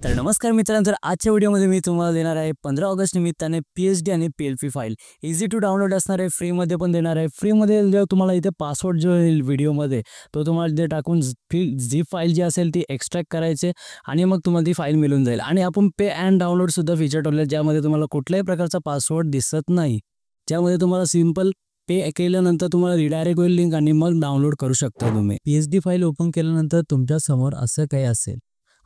तर नमस्कार मित्रांनो, तर आजच्या व्हिडिओमध्ये मी तुम्हाला देणार आहे 15 ऑगस्ट निमित्ताने पी-एच-डी आणि PLP file easy to download असणार आहे, फ्रीमध्ये पण देणार आहे. फ्रीमध्ये जो तुम्हाला इथे पासवर्ड जो येईल व्हिडिओमध्ये तो तुम्हाला इथे टाकून झिप फाईल जी असेल ती एक्स्ट्रॅक्ट करायचे आणि मग तुम्हाला ती फाईल मिळून जाईल. आणि आपण पे अँड डाउनलोडसुद्धा फीचर ठेवले ज्यामध्ये तुम्हाला कुठल्याही प्रकारचा पासवर्ड दिसत नाही, ज्यामध्ये तुम्हाला सिंपल पे केल्यानंतर तुम्हाला रिडायरेक्ट होईल लिंक आणि मग डाउनलोड करू शकता तुम्ही. पी-एच-डी फाईल ओपन केल्यानंतर तुमच्यासमोर असं काही असेल.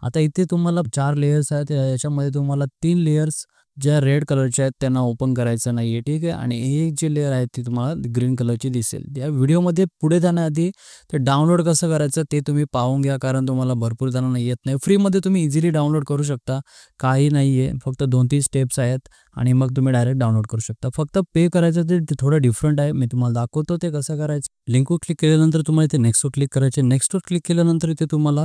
आता इथे तुम्हाला 4 लेयर्स आहेत. याच्यामध्ये तुम्हाला 3 लेयर्स ज्या रेड कलरच्या आहेत त्यांना ओपन करायचं नाही आहे, ठीक आहे. आणि ही जी लेयर आहे ती तुम्हाला ग्रीन कलरची दिसेल. या व्हिडिओमध्ये पुढे जाण्याआधी ते डाउनलोड कसं करायचं ते तुम्ही पाहून घ्या, कारण तुम्हाला भरपूर जणांना येत नाही. फ्रीमध्ये तुम्ही इझिली डाउनलोड करू शकता, काही नाही आहे, फक्त 2-3 स्टेप्स आहेत आणि मग तुम्ही डायरेक्ट डाउनलोड करू शकता. फक्त पे करायचं ते थोडं डिफरंट आहे, मी तुम्हाला दाखवतो ते कसं करायचं. लिंकवर क्लिक केल्यानंतर तुम्हाला इथे नेक्स्टवर क्लिक करायचे. नेक्स्टवर क्लिक केल्यानंतर इथे तुम्हाला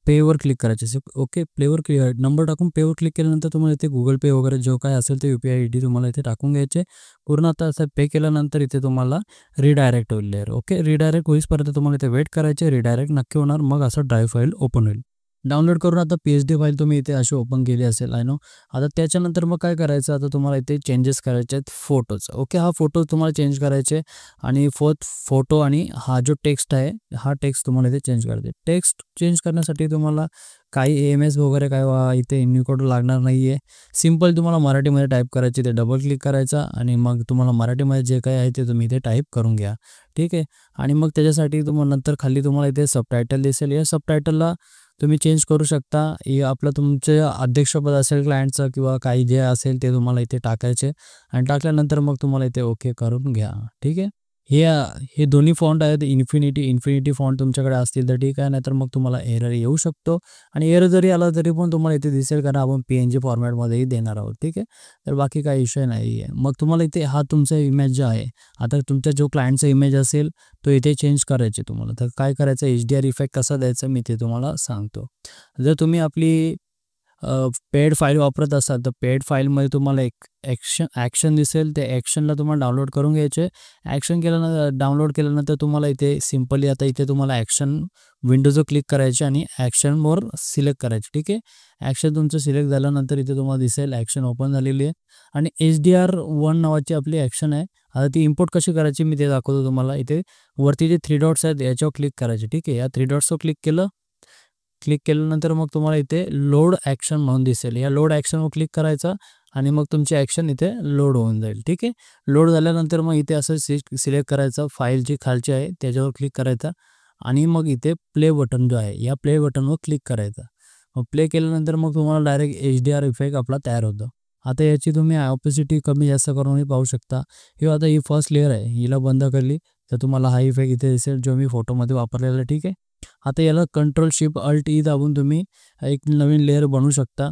पेवर क्लिक करायचे. ओके, प्लेवर क्लिक नंबर टाकून पेवर क्लिक केल्यानंतर तुम्हाला इथे गुगल पे वगैरे जो काय असेल ते UPI ID तुम्हाला इथे टाकून घ्यायचे. पूर्ण आता असं पे केल्यानंतर इथे तुम्हाला रिडायरेक्ट होईल लेअर. ओके, रिडायरेक्ट होईपर्यंत तुम्हाला इथे वेट करायचे. रिडायरेक्ट नक्की होणार, मग असं ड्राईव्ह फाईल ओपन होईल. डाउनलोड करून आता पी-एच-डी फाईल तुम्ही इथे अशी ओपन केली असेल, आय नो. आता त्याच्यानंतर मग काय करायचं, आता तुम्हाला इथे चेंजेस करायचे आहेत फोटोज. ओके, हा फोटो तुम्हाला चेंज करायचे आणि फोटो आणि हा जो टेक्स्ट आहे हा टेक्स्ट तुम्हाला इथे चेंज करायचे. टेक्स्ट चेंज करण्यासाठी तुम्हाला काही AMS वगैरे काय इथे युनिकोड लागणार नाही आहे. सिम्पल तुम्हाला मराठीमध्ये टाईप करायची, ते डबल क्लिक करायचा आणि मग तुम्हाला मराठीमध्ये जे काही आहे ते तुम्ही इथे टाईप करून घ्या, ठीक आहे. आणि मग त्याच्यासाठी तुम्हाला नंतर खाली तुम्हाला इथे सबटायटल दिसेल. या सबटायटलला तुम्ही चेंज करू शकता. आपलं तुमचे अध्यक्षपद असेल क्लायंटचं किंवा काही जे असेल ते तुम्हाला इथे टाकायचे आणि टाकल्यानंतर मग तुम्हाला इथे ओके करून घ्या, ठीक आहे. हे दोन्ही फॉन्ट आहेत, इन्फिनिटी फॉन्ट तुमच्याकडे असतील तर ठीक आहे, नाहीतर मग तुम्हाला एरर येऊ शकतो. आणि एरर जरी आला तरी पण तुम्हाला इथे दिसेल, कारण आपण PNG फॉर्मॅटमध्येही देणार आहोत, ठीक आहे. तर बाकी काही इश्यू नाही आहे. मग तुम्हाला इथे हा तुमचा इमेज जो आहे, आता तुमचा जो क्लायंटचा इमेज असेल तो इथे चेंज करायचे तुम्हाला. तर काय करायचं, HDR इफेक्ट कसा द्यायचा मी ते तुम्हाला सांगतो. जर तुम्ही आपली पेड फाईल वापरत असाल तर पेड फाईलमध्ये तुम्हाला एक ॲक्शन दिसेल. ते ॲक्शनला तुम्हाला डाउनलोड करून घ्यायचे. ॲक्शन डाउनलोड केल्यानंतर तुम्हाला इथे सिम्पली आता इथे तुम्हाला ॲक्शन विंडोजवर क्लिक करायचे आणि ॲक्शनवर सिलेक्ट करायचे, ठीक आहे. ॲक्शन तुमचं सिलेक्ट झाल्यानंतर इथे तुम्हाला दिसेल ॲक्शन ओपन झालेली आहे आणि HDR1 नावाची आपली ॲक्शन आहे. आता ती इम्पोर्ट कशी करायची मी ते दाखवतो तुम्हाला. इथे वरती जे 3 डॉट्स आहेत याच्यावर क्लिक करायचे, ठीक आहे. या 3 डॉट्सवर क्लिक केल्यानंतर मग तुम्हाला इथे लोड ॲक्शन म्हणून दिसेल. या लोड ॲक्शनवर क्लिक करायचा आणि मग तुमची ॲक्शन इथे लोड होऊन जाईल, ठीक आहे. लोड झाल्यानंतर मग इथे असं सिलेक्ट करायचं, फाईल जी खालची आहे त्याच्यावर क्लिक करायचा आणि मग इथे प्ले बटन जो आहे या प्ले बटनवर क्लिक करायचा. मग प्ले केल्यानंतर मग तुम्हाला डायरेक्ट HDR इफेक्ट आपला तयार होतो. आता याची तुम्ही ऑपेसिटी कमी जास्त करूनही पाहू शकता. आता ही फर्स्ट लेअर आहे, हिला बंद केली तर तुम्हाला हा इफेक्ट इथे दिसेल जो मी फोटोमध्ये वापरलेला आहे, ठीक आहे. आता याला Ctrl+Shift+Alt+E दाबून तुम्ही एक नवीन लेअर बनवू शकता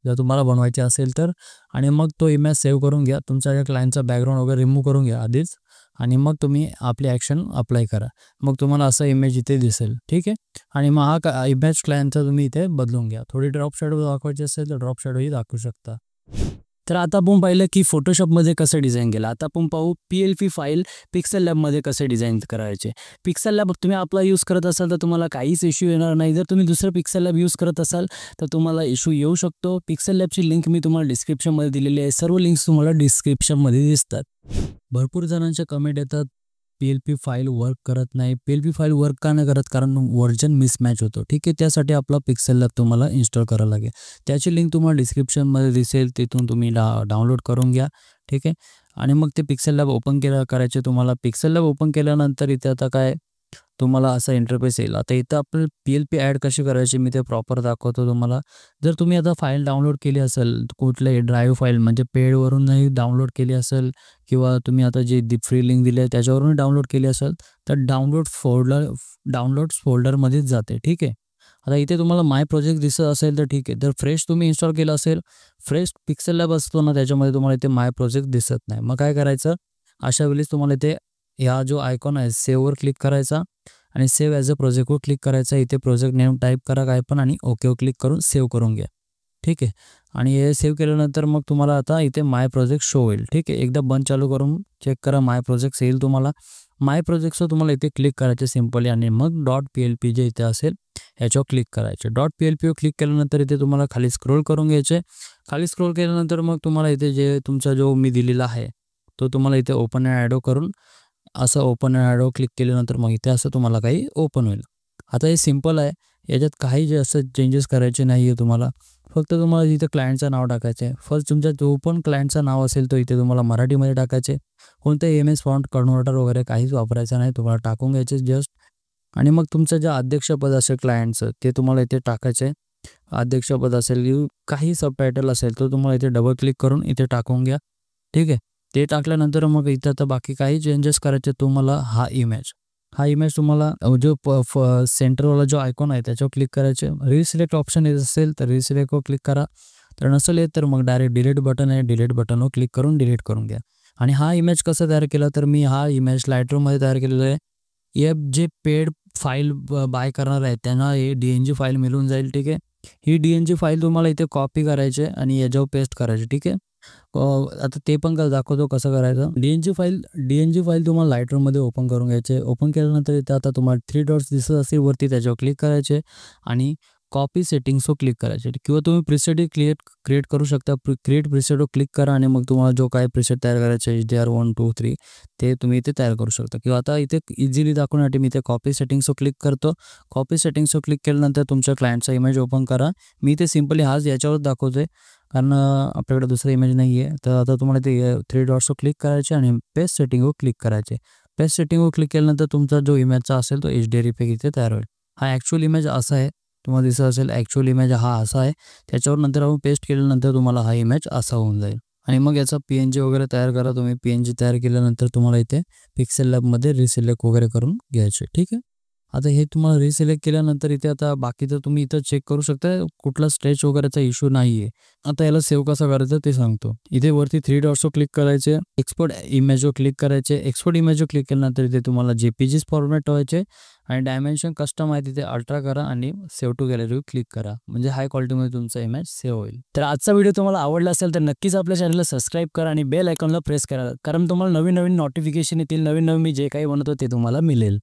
जर तुम्हाला बनवायची असेल तर. आणि मग तो इमेज सेव्ह करून घ्या. तुमच्या या क्लायंटचा बॅकग्राऊंड वगैरे रिमूव्ह करून घ्या आधीच आणि मग तुम्ही आपली ॲक्शन अप्लाय करा. मग तुम्हाला असा इमेज इथे दिसेल, ठीक आहे. आणि मग हा इमेज क्लायंटचा तुम्ही इथे बदलून घ्या. थोडी ड्रॉप शॅडो दाखवायची असेल तर ड्रॉप शॅडोही दाखवू शकता. तर आता आपण पाहिलं की फोटोशॉपमध्ये कसं डिझाईन केलं. आता आपण पाहू पी-एल-पी फाईल पिक्सेल लॅबमध्ये कसं डिझाईन करायचे. पिक्सेल लॅब तुम्ही आपला यूज करत असाल तर तुम्हाला काहीच इश्यू येणार नाही. जर तुम्ही दुसरं पिक्सेल लॅब यूज करत असाल तर तुम्हाला इश्यू येऊ शकतो. पिक्सेल लॅबची लिंक मी तुम्हाला डिस्क्रिप्शनमध्ये दिलेली आहे. सर्व लिंक्स तुम्हाला डिस्क्रिप्शनमध्ये दिसतात. भरपूर जणांच्या कमेंट येतात PLP फाईल वर्क करत नाही. PLP फाईल वर्क का नाही करत, कारण व्हर्जन मिसमॅच होतो, ठीक आहे. त्यासाठी आपला पिक्सेल लॅब तुम्हाला इन्स्टॉल करावं लागेल. त्याची लिंक तुम्हाला डिस्क्रिप्शनमध्ये दिसेल, तिथून तुम्ही डाउनलोड करून घ्या, ठीक आहे. आणि मग ते पिक्सेल लॅब ओपन करायचे तुम्हाला. पिक्सेल लॅब ओपन केल्यानंतर इथे आता काय तुम्हाला असा इंटरफेस येईल. आता इथं आपण PLP ॲड कशी करायची मी ते प्रॉपर दाखवतो तुम्हाला. जर तुम्ही आता फाईल डाउनलोड केली असेल, कुठल्याही ड्राईव्ह फाईल म्हणजे पेडवरूनही डाउनलोड केली असेल किंवा तुम्ही आता जी फ्री लिंक दिली आहे त्याच्यावरून डाउनलोड केली असेल तर डाउनलोड्स फोल्डरमध्येच जाते, ठीक आहे. आता इथे तुम्हाला माय प्रोजेक्ट दिसत असेल तर ठीक आहे. जर फ्रेश तुम्ही इन्स्टॉल केलं असेल, फ्रेश पिक्सेल लॅब असतो ना त्याच्यामध्ये तुम्हाला इथे माय प्रोजेक्ट दिसत नाही. मग काय करायचं, अशा वेळेस तुम्हाला इथे हा जो आयकॉन आहे सेव्हवर क्लिक करायचा आणि सेव्ह ॲज अ प्रोजेक्टवर क्लिक करायचा. इथे प्रोजेक्ट नेम टाईप करा काय पण आणि ओकेवर क्लिक करून सेव्ह करून घ्या, ठीक आहे. आणि हे सेव्ह केल्यानंतर मग तुम्हाला आता इथे माय प्रोजेक्ट शो होईल, ठीक आहे. एकदा बंद चालू करून चेक करा, माय प्रोजेक्ट येईल तुम्हाला. माय प्रोजेक्टचं तुम्हाला इथे क्लिक करायचे सिम्पली आणि मग .plp जे इथे असेल ह्याच्यावर क्लिक करायचे. .plp वर क्लिक केल्यानंतर इथे तुम्हाला खाली स्क्रोल करून घ्यायचे. खाली स्क्रोल केल्यानंतर मग तुम्हाला इथे जे तुमचा जो मी दिलेला आहे तो तुम्हाला इथे ओपन अँड ॲडो करून असं ओपन अँड ॲडो क्लिक केल्यानंतर मग इथे असं तुम्हाला काही ओपन होईल. आता हे सिम्पल आहे, याच्यात काही जे असं चेंजेस करायचे नाही आहे तुम्हाला. फक्त तुम्हाला इथे क्लायंटचं नाव टाकायचं आहे. फर्स्ट तुमचा जो पण क्लायंटचं नाव असेल तो इथे तुम्हाला मराठीमध्ये टाकायचे. कोणतं MS फॉन्ट कन्व्हर्टर वगैरे काहीच वापरायचं नाही, तुम्हाला टाकून घ्यायचे जस्ट. आणि मग तुमचं जे अध्यक्षपद असेल क्लायंटचं ते तुम्हाला इथे टाकायचं आहे. अध्यक्षपद असेल काही सबटायटल असेल तर तुम्हाला इथे डबल क्लिक करून इथे टाकून घ्या. ठीक आहे, ते टाकल्यानंतर मग इथं आता बाकी काही चेंजेस करायचे तुम्हाला. हा इमेज तुम्हाला जो सेंटरवाला जो आयकॉन आहे त्याच्यावर क्लिक करायचे. रिसिलेक्ट ऑप्शन येत असेल तर रिसिलेक्टवर क्लिक करा. तर नसेल येत तर मग डायरेक्ट डिलीट बटन आहे, डिलीट बटनवर क्लिक करून डिलीट करून घ्या. आणि हा इमेज कसा तयार केला तर मी हा इमेज लाईटरूममध्ये तयार केलेला आहे. हे जे पेड फाईल बाय करणार आहे त्यांना हे DNG फाईल मिळून जाईल. ठीक आहे, ही DNG फाईल तुम्हाला इथे कॉपी करायची आणि याच्यावर पेस्ट करायची. ठीक आहे, आता ते पण दाखवतो कसं करायचं. DNG फाईल तुम्हाला लाईटरूममध्ये ओपन करून घ्यायचे. ओपन केल्यानंतर इथे आता तुम्हाला 3 डॉट्स दिसत असेल वरती, त्याच्यावर क्लिक करायचे आणि कॉपी सेटिंग्सवर क्लिक करायचे. किंवा तुम्ही प्रिसेट क्रिएट करू शकता. क्रिएट प्रिसेटवर क्लिक करा आणि मग तुम्हाला जो काय प्रिसेट तयार करायचे HDR 1 2 3 ते तुम्ही इथे तयार करू शकता. किंवा आता इथे इझिली दाखवण्यासाठी मी इथे कॉपी सेटिंग्सवर क्लिक करतो. कॉपी सेटिंग्सवर क्लिक केल्यानंतर तुमच्या क्लायंटचा इमेज ओपन करा. मी इथे सिम्पली हाच याच्यावर दाखवतोय कारण आपल्याकडे दुसरा इमेज नाही आहे. तर आता तुम्हाला ते 3 डॉट्सवर क्लिक करायचे आणि पेस्ट सेटिंगवर क्लिक करायचे. पेस्ट सेटिंगवर क्लिक केल्यानंतर तुमचा जो इमेजचा असेल तो HDR इफेक्ट इथे तयार होईल. हा ॲक्च्युअल इमेज असा आहे, तुम्हाला दिसत असेल ॲक्च्युअल इमेज हा असा आहे. त्याच्यावर नंतर आपण पेस्ट केल्यानंतर तुम्हाला हा इमेज असा होऊन जाईल. आणि मग याचा PNG वगैरे तयार करा तुम्ही. PNG तयार केल्यानंतर तुम्हाला इथे पिक्सेल लॅबमध्ये रिसिलेक्ट वगैरे करून घ्यायचे. ठीक आहे, आता हे तुम्हाला रिसिलेक्ट केल्यानंतर इथे आता बाकीचं तुम्ही इथं चेक करू शकता, कुठला स्ट्रेच वगैरेचा इश्यू नाही आहे. आता याला सेव्ह कसं करायचं ते सांगतो. इथे वरती 3 डॉट्सवर क्लिक करायचे, एक्सपोर्ट इमेजवर क्लिक करायचे. एक्सपोर्ट इमेजवर क्लिक केल्यानंतर इथे तुम्हाला JPGs फॉर्मॅट ठेवायचे आणि डायमेन्शन कस्टम आहे तिथे अल्ट्रा करा आणि सेव्ह टू गॅलरीवर क्लिक करा. म्हणजे हाय क्वालिटीमध्ये तुमचा इमेज सेव्ह होईल. तर आजचा व्हिडिओ तुम्हाला आवडला असेल तर नक्कीच आपल्या चॅनलला सबस्क्राईब करा आणि बेल आयकॉनला प्रेस करा, कारण तुम्हाला नवीन नोटिफिकेशन येतील. नवीन मी जे काही बनवतो ते तुम्हाला मिळेल.